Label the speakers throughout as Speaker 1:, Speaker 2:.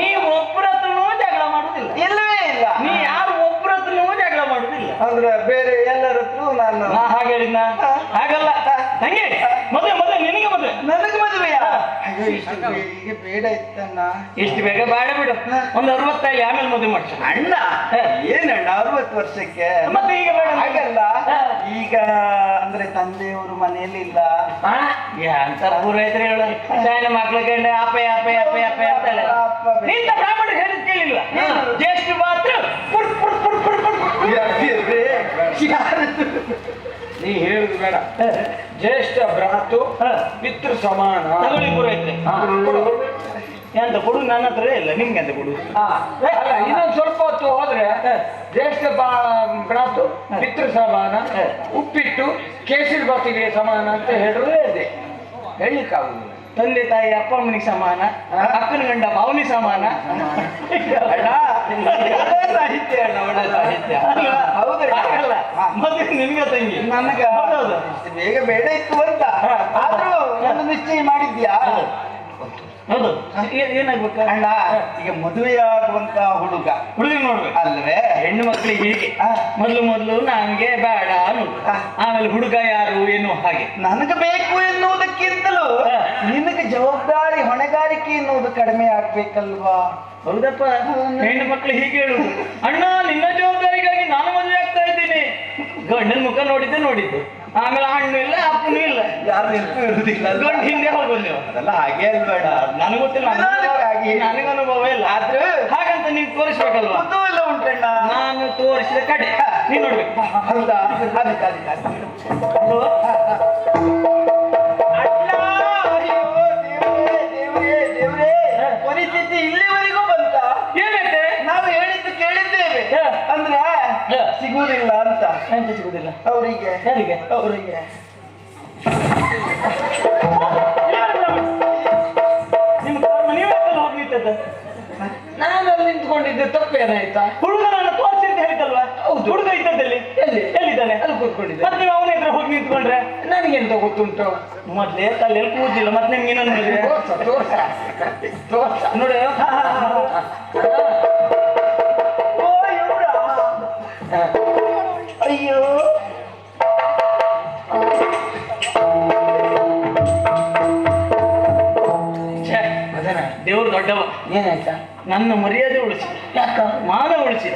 Speaker 1: ನೀವು ಒಬ್ಬರತ್ರನೂ ಜಗಳ ಮಾಡುದಿಲ್ಲ.
Speaker 2: ಇಲ್ಲವೇ ಇಲ್ಲ.
Speaker 1: ನೀ ಯಾರು ಒಬ್ಬರತ್ರನೂ ಜಗಳ ಮಾಡುದಿಲ್ಲ.
Speaker 2: ಅಂದ್ರೆ ಬೇರೆ ಎಲ್ಲರ ಹತ್ರ ನಾನು
Speaker 1: ಹಾಗೆ ಹೇಳಿದ್ನ? ಹಾಗಲ್ಲ ತಂಗಿ, ಮದುವೆ ಮದುವೆ ನಿನಗೆ ಮದುವೆ.
Speaker 2: ನನಗೆ ಮದುವೆಯ? ಅಯ್ಯೋ ಈಗ ಬೇಡ ಇತ್ತಣ್ಣ.
Speaker 1: ಇಷ್ಟು ಬೇಗ ಬೇಡ ಬಿಡು, ಒಂದು 65 ಆಮೇಲೆ ಮದುವೆ ಮಾಡ್ಸ.
Speaker 2: ಅಣ್ಣ ಏನಣ್ಣ 60 ವರ್ಷಕ್ಕೆ?
Speaker 1: ಮತ್ತೆ ಈಗ ಬೇಡ?
Speaker 2: ಹಾಗಲ್ಲ, ಈಗ ಅಂದ್ರೆ ತಂದೆಯವರು ಮನೆಯಲ್ಲಿ ಇಲ್ಲ.
Speaker 1: ಅಂತ ಪೂರೈತ್ರಿ ಹೇಳು. ಶಾಯನ ಮಕ್ಳ ಕಂಡೆ ಅಪ್ಪೆ ಅಪ್ಪೆ ಅಪ್ಪೆ ಅಪ್ಪೆ ಅಂತಾಳೆ. ನಿಂತ ಬ್ರಾಹ್ಮಣರು ಹೇಳಿದ್ ಕೇಳಿಲ್ಲ? ಜ್ಯೇಷ್ಠ ಮಾತ್ರ ಪುಡ್ ಪುಡ್ ಪುಡ್ ಪುಡ್ ಪುಡ್.
Speaker 3: ನೀ ಹೇಳುದು ಬೇಡ. ಜ್ಯೇಷ್ಠ ಭ್ರಾತು ಪಿತೃ ಸಮಾನ.
Speaker 1: ತಗೊಳ್ಳಿ ಪೂರೈತ್ರಿ. ಎಂತ ಕೊಡು, ನನ್ನ ಹತ್ರ ಇಲ್ಲ. ನಿಮ್ಗೆ ಅಂತ ಕೊಡು.
Speaker 3: ಅಲ್ಲ, ಇನ್ನೊಂದು ಸ್ವಲ್ಪ ಹೊತ್ತು ಹೋದ್ರೆ ಜ್ಯೇಷ್ಠ ಭ್ರಾತು ಪಿತೃ ಸಮಾನ, ಉಪ್ಪಿಟ್ಟು ಕೇಸರಿ ಬಾತಿಗೆ ಸಮಾನ ಅಂತ ಹೇಳಿದ್ರೆ ಇದೆ. ಹೇಳಲಿಕ್ಕಾಗುದಿಲ್ಲ.
Speaker 1: ತಂದೆ ತಾಯಿ ಅಪ್ಪ ಅಮ್ಮನಿಗೆ ಸಮಾನ, ಅಕ್ಕನ ಗಂಡ ಭಾವನಿ ಸಮಾನ.
Speaker 2: ಸಾಹಿತ್ಯ ಅಣ್ಣ, ಒಳ್ಳೆ ಸಾಹಿತ್ಯ.
Speaker 1: ಹೌದಲ್ಲ? ಮದುವೆ ನಿನ್ಗೆ ತಂಗಿ,
Speaker 2: ನನಗ ಬೇಗ ಬೇಡ ಇತ್ತು ಅಂತ. ಆದ್ರೂ ಒಂದು ನಿಶ್ಚಯ ಮಾಡಿದ್ಯಾ?
Speaker 1: ಹೌದು. ಏನಾಗ್ಬೇಕು
Speaker 2: ಅಣ್ಣ? ಈಗ ಮದುವೆಯಾಗುವಂತ ಹುಡುಗ
Speaker 1: ಹುಡುಗಿ ನೋಡ್ಬೇಕು
Speaker 2: ಅಲ್ವೇ?
Speaker 1: ಹೆಣ್ಣು ಮಕ್ಕಳಿಗೆ ಹೀಗೆ ಮೊದಲು ನನಗೆ ಬೇಡ ಅನ್ನೋದು, ಆಮೇಲೆ ಹುಡುಗ ಯಾರು ಏನು ಹಾಗೆ.
Speaker 2: ನನಗೆ ಬೇಕು ಎನ್ನುವುದಕ್ಕಿಂತಲೂ ನಿನಗೆ ಜವಾಬ್ದಾರಿ ಹೊಣೆಗಾರಿಕೆ ಎನ್ನುವುದು ಕಡಿಮೆ ಆಗ್ಬೇಕಲ್ವಾ?
Speaker 1: ಹೌದಪ್ಪ, ಹೆಣ್ಣು ಮಕ್ಕಳು ಹೀಗೆ ಹೇಳುದು. ಅಣ್ಣ, ನಿನ್ನ ಜವಾಬ್ದಾರಿಗಾಗಿ ನಾನು ಮದುವೆ ಆಗ್ತಾ ಇದ್ದೀನಿ. ಗಂಡನ ಮುಖ ನೋಡಿದ್ದು, ಆಮೇಲೆ ಹಣ್ಣು ಇಲ್ಲ ಅಪ್ಪನೂ ಇಲ್ಲ,
Speaker 2: ಯಾರು ಇರುವುದಿಲ್ಲ.
Speaker 1: ಗಂಡ ಹಿಂದೆ ಹೋಗೋದು ನೀವು.
Speaker 2: ಅದೆಲ್ಲ ಹಾಗೆ ಅಲ್ಬೇಡ,
Speaker 1: ನನಗೆ ಗೊತ್ತಿಲ್ಲ, ನನಗೆ ಅನುಭವ ಇಲ್ಲ. ಆದ್ರೆ ಹಾಗಂತ ನೀವು ತೋರಿಸ್ಬೇಕಲ್ವಾ?
Speaker 2: ಎಲ್ಲ ಉಂಟಣ್ಣ.
Speaker 1: ನಾನು ತೋರಿಸಿದ ಕಡೆ ನೀನ್ ನೋಡ್ಬೇಕು.
Speaker 2: ಹೌದಾ? ಪರಿಸ್ಥಿತಿ ಇಲ್ಲಿವರೆಗೂ ಬಂತ.
Speaker 1: ಏನೈತೆ?
Speaker 2: ನಾವು ಹೇಳಿದ್ದು ಕೇಳಿದ್ದೇವೆ, ಅಂದ್ರೆ ಸಿಗುವುದಿಲ್ಲ ಅಂತ.
Speaker 1: ಎಂತ ಸಿಗುದಿಲ್ಲ
Speaker 2: ಅವರಿಗೆ?
Speaker 1: ಯಾರಿಗೆ?
Speaker 2: ಅವರಿಗೆ
Speaker 1: ನಿಮ್ ಕಾರಣ ನೀವ್ಯಾಕಲ್ಲ ಹೋಗಿ ನಿಂತದ್ದು?
Speaker 3: ನಾನು ಅಲ್ಲಿ ನಿಂತ್ಕೊಂಡಿದ್ದೆ ತಪ್ಪೇನಾಯ್ತಾ?
Speaker 1: ಹುಡುಗ ನಾನು ತೋರಿಸಿ ಅಂತ ಹೇಳಿದಲ್ವಾ?
Speaker 3: ಹೌದು.
Speaker 1: ಹುಡುಗ ಇದ್ದದಲ್ಲಿ ಎಲ್ಲಿದ್ದಾನೆ?
Speaker 3: ಅಲ್ಲಿ ಕೂತ್ಕೊಂಡಿದ್ದೆ.
Speaker 1: ಮತ್ತೆ ನೀವು ಅವನ ಎದುರು ಹೋಗಿ ನಿಂತ್ಕೊಂಡ್ರೆ
Speaker 3: ನನಗೆಂತ ಗೊತ್ತುಂಟು?
Speaker 1: ಮೊದ್ಲೇ ತಲೆಯಲ್ಲಿ ಕೂದಿಲ್ಲ, ಮತ್ತೆ ನಿಮ್ಗೆ ಇನ್ನೊಂದು ಮದುವೆ.
Speaker 3: ತೋರ್ಸ
Speaker 1: ನೋಡಿ.
Speaker 2: ಓ ಇವ್ರ? ಅಯ್ಯೋ
Speaker 1: ದೇವ್ರು ದೊಡ್ಡವ.
Speaker 3: ಏನಾಯ್ತಾ?
Speaker 1: ನನ್ನ ಮರ್ಯಾದೆ ಉಳಿಸಿದ,
Speaker 3: ಯಾಕ?
Speaker 1: ಮಾನ ಉಳಿಸಿದ.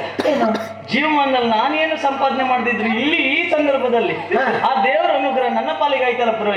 Speaker 1: ಜೀವಮಾನದಲ್ಲಿ ನಾನೇನು ಸಂಪಾದನೆ ಮಾಡ್ತಿದ್ರು ಇಲ್ಲಿ ಈ ಸಂದರ್ಭದಲ್ಲಿ ಆ ದೇವರ ಅನುಗ್ರಹ ನನ್ನ ಪಾಲಿಗೆ ಆಯ್ತಲ್ಲ ಪುರೋಹಿತ.